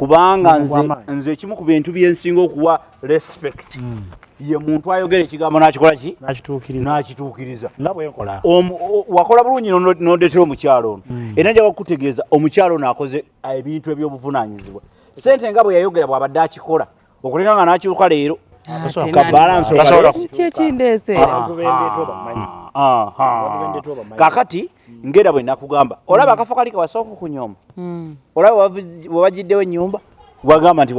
kubanga nze kimu ku bintu byensinga okuwa respect ye muntu ayogera ekigambo n'akikola ki n'akituukiriza nabwe nkola wakola bulungi n'ondeetera omukyalo ono era njaga kukutegeeza omukyalo ono akoze ebintu eby'obuvunaanyizibwa ssente nga bwe yayogera bw'abadde akikola okuleka nga n'akiruka leero kyekindeese kakati ngera bwe nakugamba olaba akafo kali kawasooka kunyoma olaba webagiddewo ennyumba wagamba nti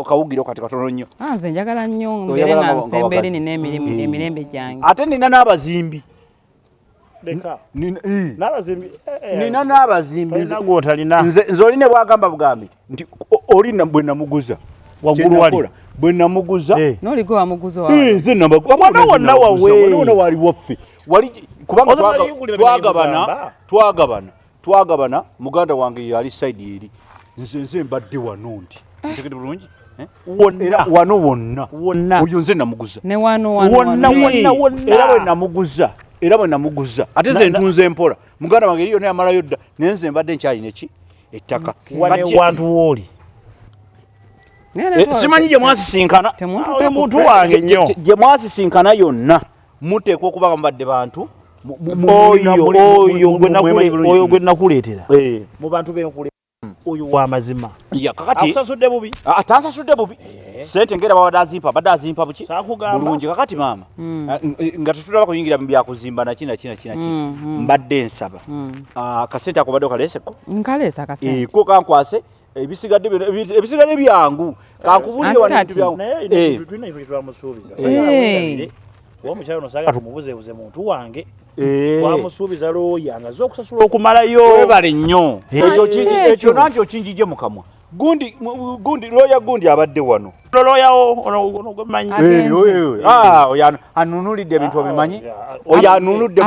kawugire kati katono nnyo nze njagala nnyo mbere nga nsemba eri nina emirembe gyange ate nina n'abazimbi nina n'abazimbi nze oli ne bwagamba bugambi nti oli bwe namuguza waggulu wali bwe namuguza n'oliko wamuguza nze mwana wonna wawewona wali waffe kubanga twagabana muganda wange yali saidi eri nze mbadde wano ndi ntegedde bulungi wano wonna oyo nze namuguza era bwe namuguza ate nze ntunze mpola muganda wange eriyo nayamalayo dda naye nze mbadde nkyalina eki ettaka wantu wooli simanyi gye mwasisinkana muntu wange nnyo gye mwasisinkana yonna muteekwa okuba mbadde bantu oyo gwe nakuleetera mu bantu benkule oyo w'amazima akusasudde bubi atansasudde bubi sente ngera badde azimpa buki bulungi kakati maama nga tetulaba kuyingira mu byakuzimba nakina mbadde nsaba akasente ako badde okaleeseko nkaleesa akasente ko kankwase ebisigadde byangu kankubulire wantu byangu twamusuubiza omukyalo nosaga tumubuzebuze muntu wange twamusuubiza looya ngaze okusasula okumalayo webale nnyo ekyo nanti okinjije mukamwa gundi looya gundi abadde wano looyawo ono gwemanyi oyo anunulidde ebintu obimanyi oyo anunudde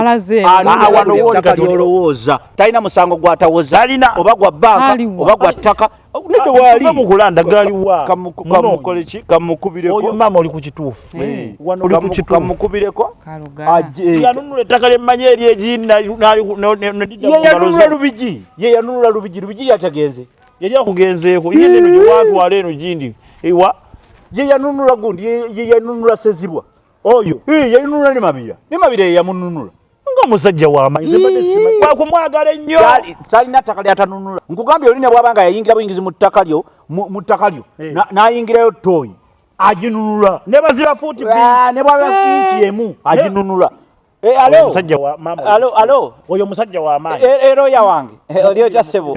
olowooza talina musango gwatawoza oba gwa banka oba gwa ttaka nedde waali mukulanda galiwa kamukubireko oyo mama oli ku kituufu kamukubireko yanunula ettaka lyemmanyi eri egiyeyanunula lubigi lubigi yategeeze yali akugenzeeko ye neno gye watwala eno gindi ewa ye yanunula gundi ye yanunula sezibwa oyo yanunula ne mabira yamununula nga musajja w'amanyi bakumwagala ennyo talina ttaka lyatanunula nkugambye oli ne bw'abanga yayingira buyingizi mu ttaka lyo n'ayingirayo tooyi aginunula ne baziba fuuti ne bwaba inchi emu aginunula oyo musajja w'amaanyi eroya wange oli otya ssebo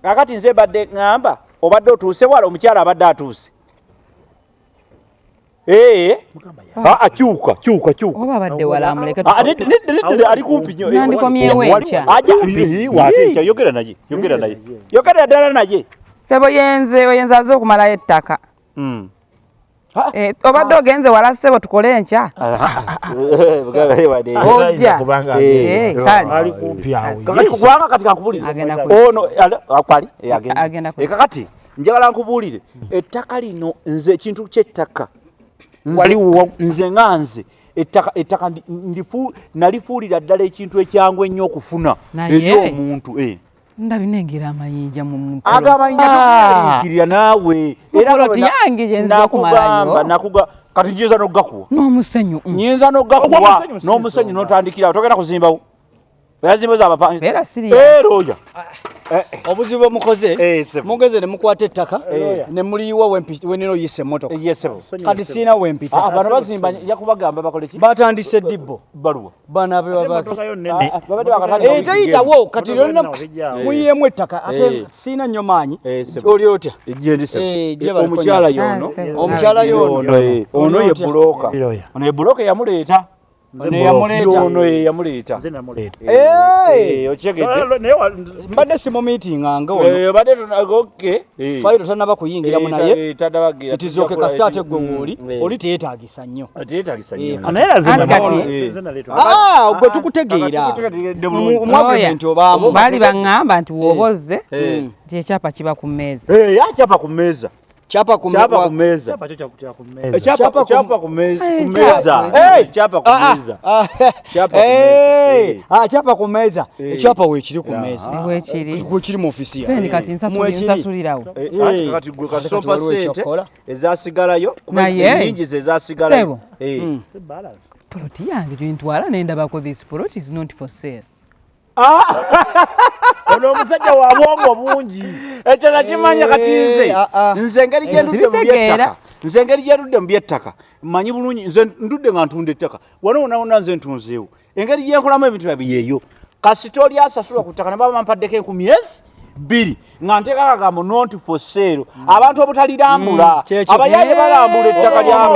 kakati nze badde ŋŋamba obadde otuuse wala omukyala abadde atuuse kyuka oba abadde wala amuleke ali kumpi nnyo nandikomyewo enkya waate yogera naye yogera ddala naye sebo oyenza aze okumalayo ettaka obadde ogenze wala sebo tukole enkya ojja ali kumpi awo kubanga kati kankubulire ono agenda kakati njagala nkubuulire ettaka lino nze ekintu ky'ettaka waliwo nze nganze ettaka nalifuulira ddala ekintu ekyangu ennyo okufuna eri omuntu ndabinengera amayinja mu muntu agamayinja tukirira naawe era tiyange jenza kumalayo kati njinza n'ogakuwa n'omusenyu nyinza n'ogakuwa n'omusenyu n'otandikira togenda kuzimbawo yazimba z'abapangi era siriya obuzibu mukoze mugeze ne mukwata ettaka ne muliyiwa wenino yise emmotoka kati siina wempita bano bazimba yakubagamba bakole ki batandise dibbo baluwa bana teyitawo kati lyonna muyiyemu ettaka ate siina nnyo maanyi oli otya omukyala yono ono ye bulooka ono ye bulooka yamuleeta yamuleeta mbadde simu meeting ange fayiro tanaba kuyingiramu naye etizooke kasita ate gwe oli teyeetagisa nnyo gwe tukutegeera omwagumenti obaamu baali baŋŋamba nti woobozze nti ekyapa kiba ku mmeeza akyapa ku mmeeza Chapa kumeza. Chapa cho cha kumeza. Chapa kumeza. Chapa kumeza. Chapa kumeza. Chapa wechiri kumeza. Wechiri mu ofisi ya. Ni kati nsasulirawo. Kati gwe kasopa sente ezasigalayo nyingi zezasigalayo. Balance. Ploti yange twintwala nenda bako this plot is not for sale. Ono omusajja wa bwongo bungi. Ekyo nakimanya kati nze engeri gyerudde mu byettaka mmanyi bulungi nze ndudde nga ntunda ettaka wano nze ntunzeewo engeri gyenkolamu ebintu byabiyeeyo kasita oli asasula ku ttaka ne baba bampaddeko 10 2 nga nteeka kagambo not for sale abantu obutalirambula abayaaye balambula ettaka lyabo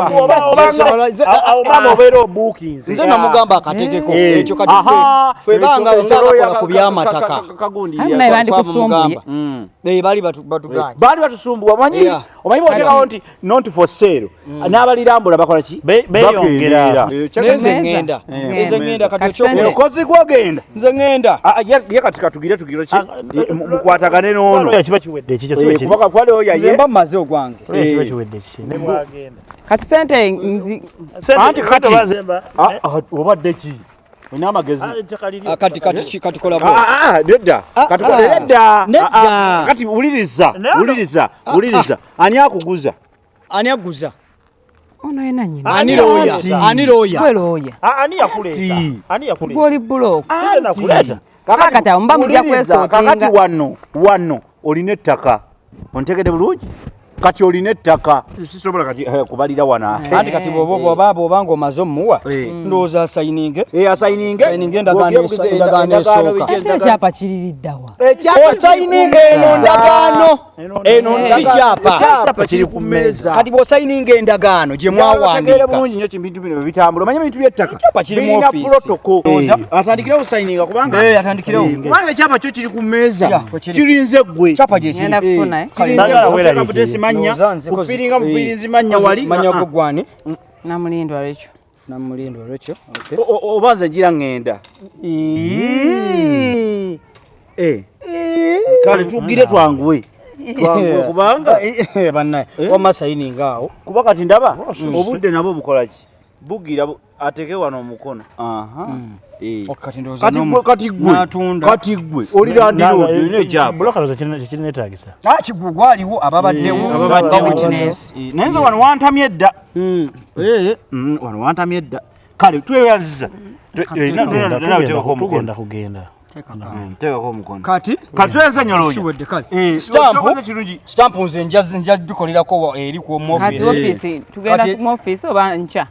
obanga obeera obuukinze nze namugamba akategeko ekyo kati ffe banga ntakakola ku byamataka bandi kusumbuye bali batuganye bali batusumbuwa omanyi bwotekawo nti not for sale n'abalirambula bakola ki beyongera nze ngenda kati okozi gwogenda nze ngenda ye kati katugire tugiro ki mukwatagane n'ono kiba kiwedde ekyo kubaka kwali oyo ye mba maze ogwange kiba kiwedde ki ne bwagenda kati sente nzi anti kati bazemba obadde ki Ina magezi. Kati kola bo. Nedda. Kati kola nedda. Kati uliriza. Ani akuguza? Ani aguza? Ono yena nyina. Ani loya. Kwe loya. Ani yakuleta. Goli block. Sije nakuleta. Kakati mba mujja kweso. Kakati wano oline ettaka. Ontegede bulungi? Kati oline ettaka. Sisobola kati kubalira wana. Andi kati bobo bango mazo muwa. Ndoza asayininge. Asayininge ndagaano. Ate kyapa kiririddawa. Osayininge eno ndagaano. Eno si kyapa. Kyapa kiri ku mmeeza. Kati bosayininge endagaano gye mwawandiika. Bulungi nnyo ebintu bino bitambula. Manya ebintu by'ettaka. Kyapa kiri mu office. Birina protocol. Atandikirewo sayininga kubanga. Atandikirewo. Kubanga kyapa kyo kiri ku mmeeza. Kirinze ggwe. Kyapa gye kiri. Nenda kufuna manya kufiringa mufirinzi manya wali manya ogwani namulindwa lekyo okay obanza gira ngenda kale tugire twangwe kubanga bannaye wama sayininga awo kuba kati ndaba obudde nabo bukola ki bugira ateke wano omukono kati gwe olirandiro ne kyapa bulokaloza kirinetagisa kigugwaliwo ababaddewo nayenze wano wantamye edda wano wantamye edda kale tweyaziza tugenda kugenda tekako omukono kati tweyanzanya loyo stampu nze nja bikolerako eri ku office tugenda mu office oba ncha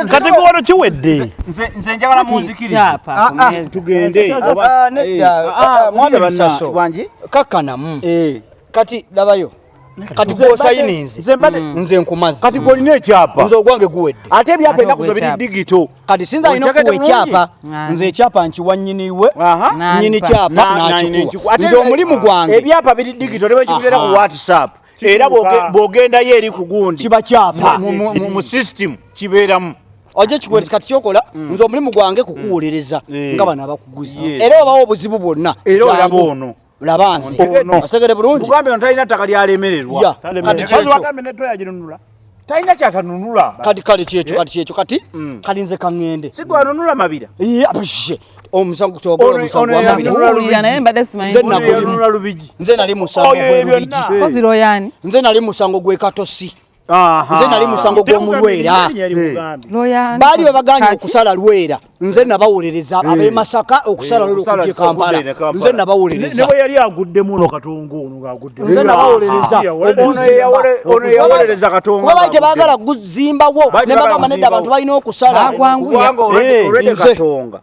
kati kuwano kiwedde nze njagala munzikiriza tugende mwami bisaso kakkanamu kati labayo kati gwosayininze nze nkumazi kati gwolina ekyapa nze ogwange guwedde ate ebyapa enaku zo biri digito kati sinza alina okuwa ekyapa nze ekyapa nkiwa nnyiniwe nnyini kyapa n'akikuwa nze omulimu gwange ebyapa biri digito nebwe kikuteera ku whatsapp era bw'ogendayo eri ku gundi kiba kyapa mu system kibeeramu oje kikwete kati kyokola nze omulimu gwange kukuwolereza nga bano abakuguza era obawo obuzibu bwonna era olaba ono labanzi ategere bulungi mugambe ono talina ttaka lyalemererwa talina kyatanunula kati kyekyo kati nze kaŋŋende si gwanunula mabira omusango tobaomusangoowulira naye mbadde simanyi nze nali musango gw'olubigi koziroyani nze nali musango gw'ekatosi nze nali musango gw'omulwera baali babaganye okusala lwera nze nabawolereza ab'e Masaka okusala lwera okujja Kampala nze nabawolereza ne bwe yali aguddemu ono katongo ono ng'aguddemu nze nabawolereza ono yawolereza katongo kuba baali tebaagala kuzimbawo ne bagamba nedda abantu balina okusala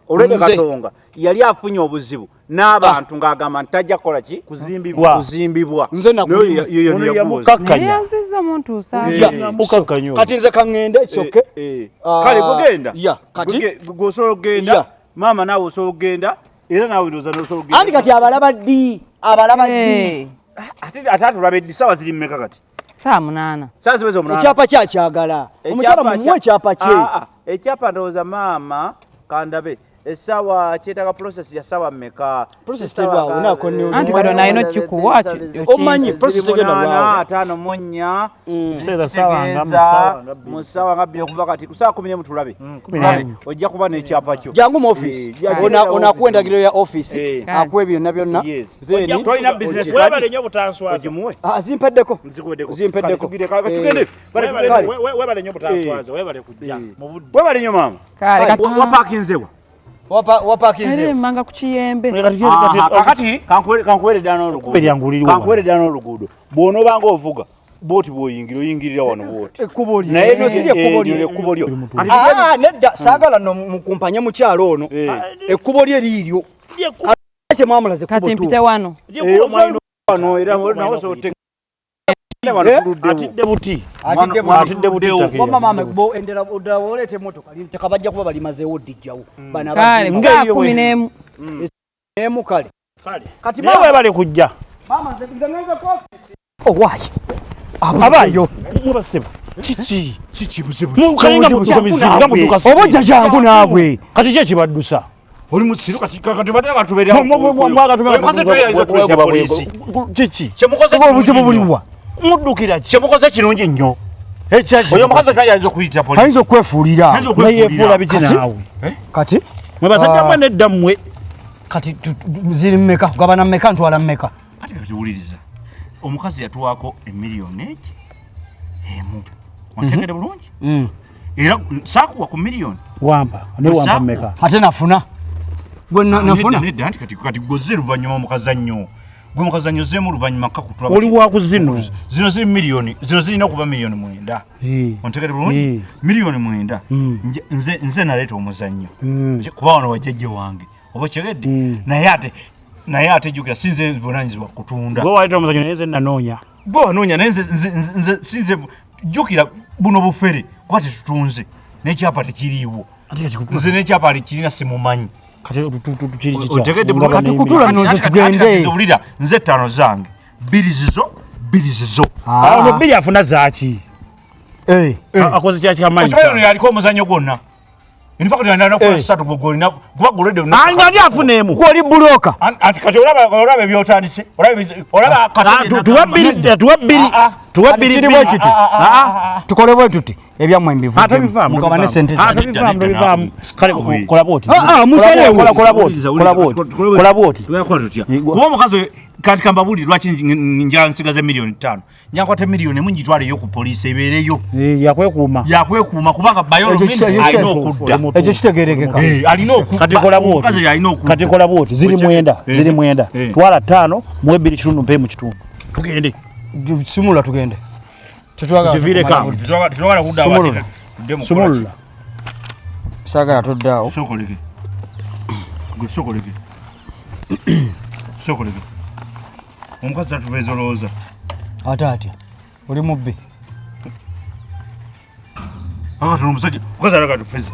olwedde katonga yali afunye obuzibu n'abantu ng'agamba nti tajja kukola ki kuzimbibwa nze nakuyaziza omuntu kati nze kaŋŋende kisoke kale kugenda gwosobola okugenda maama naawe osobola okugenda era naawe ndowooza nosobola okugenda andi kati abalaba ddi ate atulaba eddi saawa ziri mmeka kati saa 8 saa ziweza 8 ekyapa kyakyagala omukyala mumuwe ekyapa kye ekyapa ndowooza maama kandabe Esawa kyetaaga process ya sawa mmeka? Process teba unako ni anti bado naino kikuwachi omanyi process tegenda lwa 5 monnya Kiteza sawa nga musawa nga 2 okuva kati kusaa 10 mutulabe ojja kuba n'ekyapa kyo jangu mu office onakwenda giro ya office akwe byonna byonna then toyina business webale nnyo butanswaza ogimuwe azimpeddeko zimpeddeko tugende webale nnyo butanswaza webale kujja mu budde webale nnyo maama wapakinzewa wapakinze manga ku kiyembe kakati kankuwere ddala n'oluguudo bw'onoobanga ovuga booti bw'oyingirira wano booti naye no siri ekkubo lyo nedda saagala no mukumpanye mukyalo ono ekkubo lye liiryo kye mwamulaze ekkubo kati mpite wano era nawe sote atidde buti mama bo endera olete motoka tekabajja kuba balimazeewo dijjawo bana kale nga 11 kale kati mama webale kujja mama nze ko owaye abayo mubaseba chichi buzibu kalinga mutuka mizinga mutuka obojja jangu naabwe kati kye kibaddusa oli musiru kati batera batubeera mwaga tubeera chichi obuzibu buliwa muddukira kyemukoze kirungi nnyo oyo omukazi kayinza okuyita polisi ayinza okwefuulira nayefuula biki naawe kati mwebasajja mwe nedda mmwe kati ziri mmeka gabana mmeka ntwala mmeka ate katiwuliriza omukazi yatuwaako emiliyoni eki emu wantegere bulungi era saakuwa ku miliyoni wampa newampa mmeka ate nafuna gwe nafuna nedda anti kati gwoze luvannyuma mukazannyo gwe mukazannyo zeemu luvannyuma kakutula oli waku zino ziri miliyoni zino zirina okuba miliyoni 9 ontegere bulungi miliyoni 9 nze naleeta omuzannyo kuba wano wajjajja wange oba kyegedde naye ate jjukira sinze buvunanyizibwa kutunda gwe waleeta omuzannyo naye nze nanoonya gwe wanoonya naye nze sinze jjukira buno bufere kuba tetutunze n'ekyapa tekiriiwo nze n'ekyapa tekirina simumanyi kati kutula noze tugende ulira nze 5 zange 2 zizo awo 2 afuna zaki akoze kya kyamanyi oyo yaliko omuzannyo gwonna in fact ndio kwa 3 gogolina kuba golede ani afunemu kwoli buloka anti kati olaba ebyotandise olaba kati tuwa biri bwekiti tukole bwe tuti ebyamwe mbivu mukabane sente bivamu kale kola boti musalewe kola boti kuba mukazi kati kambabuli lwaki njala nsigaze miliyoni 5 nyakwate miliyoni mungi twale yo ku police ebereyo yakwekuuma kubanga bayolo alina okudda ekyo kitegerekeka alina okudda kati kola boti ziri mwenda twala 5 mu 2 kitundu mpe mu kitundu tugende simula tugende tuvire kama tutwala kudda wati sumulula sagala toddaawo sokoleke omukazi atuveza olowooza ate oli mubbi akatono omusajja mukazi alagatufeza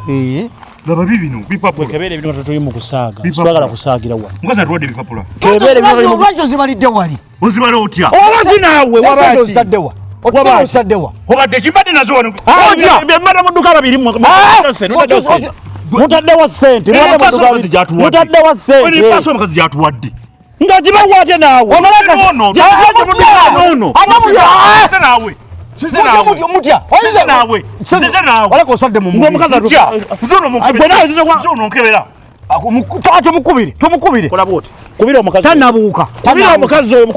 laba bibino bipapula kebere bino tatuyi mu kusaaga swagala kusaagira wa mukazi atuwadde bipapula kebere bino lwaki ozibalidde wali ozibala otya obaki naawe wabaki ozitaddewa obadde kimbadde nazo wano byemmata mudduka babiri mutaddewa sente mutaddewa sente pasi omukazi gyatuwadde nga gibawa ate naawe walaka osadde tumukubire kubira omukazi tanabuuka kubira omukazi oyo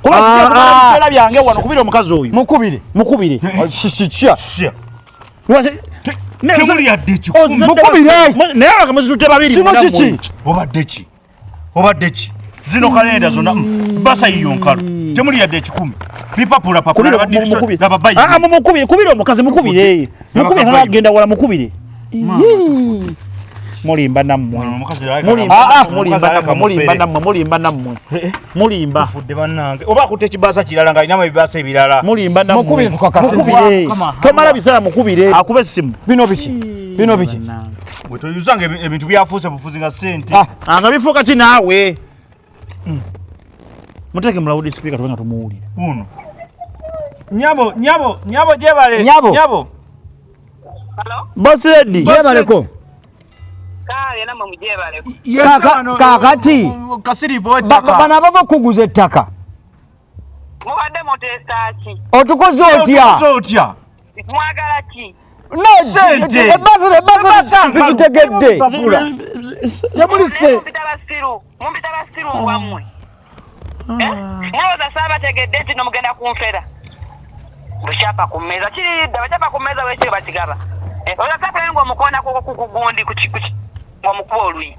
kuba byange wano kubira omukazi oyo mukubire temuli yadde naye akamuzitute babiri obadde ki zino kalenda zonna basa yiyo nkalo temuli yadde 10 bipapula mukubire kubira omukazi mukubire nagenda wala mukubire mulimba nammwe fudde bannange oba akutte ekibaasa kirala nga alinamu ebibaasa ebirala mulimba mukubire tukakasizire tomala bisala mukubire akuba essimu bino biki bwe toyuzanga ebintu byafuuse bufuzi nga ssente nga bifuuka ki naawe muteeke mu loud speaker tubenga tumuwulire uno nyabo jebale nyabo boss lady jebaleko Kale namwe mujebale. Kakati kasiripo bana abava kuguza ettaka. Mubadde mutesta ki? Otukoze otya? Mwagala ki? No, sente. Ebasa tukitegedde. Yamulise. Mumpita basiru wamwe. Mwoza saba tegedde nti nomugenda kunfera. Bushapa kumeza kiridda bachapa kumeza weche batigaba. Ola kapa ngo mukona ko kugundi kuchikuchi ngo mukuba olui.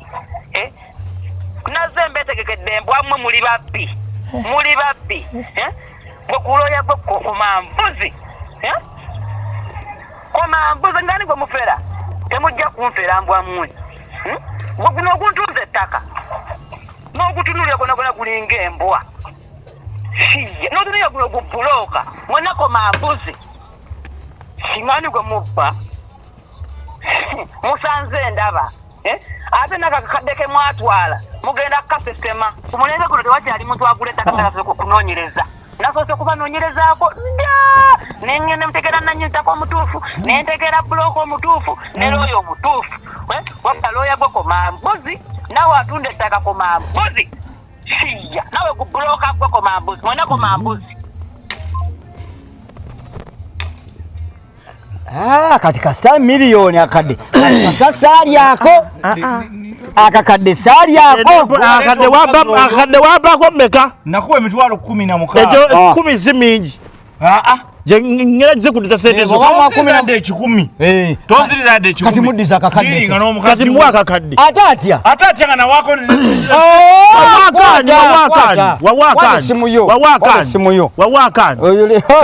Naze mbetegedde mbwamwe muli babbi. Muli babbi. Ngokuloya gwo komambuzi. Komambuzi ngani ngo mufera. Temujja kunfera mbwamwe. Ngokuno kuntunze ttaka. Nokutunulya kona kulinga embwa. Shiya notunulya kuno kubuloka. Mwana komambuzi. Singani gwe muppa. Musanze ndaba. Ate nakakadeke mwatwala. Mugenda kasistema. Kumuneze kuno tewachi ali muntu aguleta kamera zako kunonyereza. Nasose kubanonyerezaako nengene mtegera nanyita ko mutufu nentegera bloko mutufu neloyo mutufu wapta loya gwo mambuzi nawe atunde taka ko mambuzi shiya nawe kubloka gwo ko mambuzi mwana ko mambuzi katika star milioni akade katika sali yako akakadde sali yako akadde waba ko meka nakuwa emitwalo 16 ejo 10 zimingi je ngera zikudiza sente zo baba 10 toziriza de 10 kati mudiza akakadde kati mwaka kadde atatya ngana wako wawakani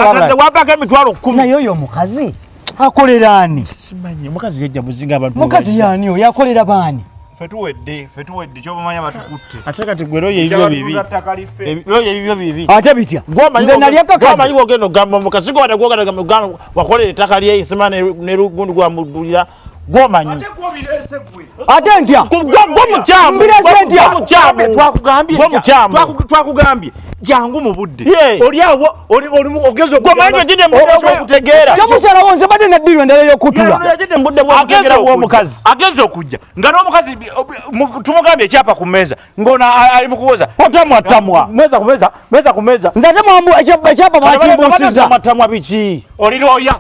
akadde waba ko emitwalo 10 nayo yo mukazi akolerani simanyi mukazi yajja muzinga abantu mukazi yani oyo akolera bani fetuwedde kyobamanya batukutte ate kati gwe loye ebibyo bibi ate bitya nze nali akamanyi bwogendo gamba mukazi gwo batagwogana gamba wakolera ettaka lye isima ne lugundu gwambulira gwomanyi ate ntya twakugambye jangu mu budde oliawo ogeza okutegeera kyamusalawo nze badde naddirwa endala y'okutula agenza okujja nga n'omukazi tumugambye ekyapa ku mmeeza ng'ono ali mu kuwoza otamwatamwa meza ku meza nze ate mwamu ekyapa bakimbuusiza matamwa biki oliroya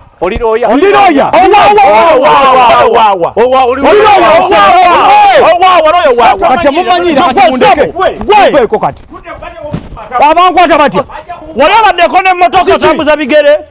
kati mumanyira kati mundeke gweeko kati abankwata batya wali abaddeko n'emmotoka tambuza bigere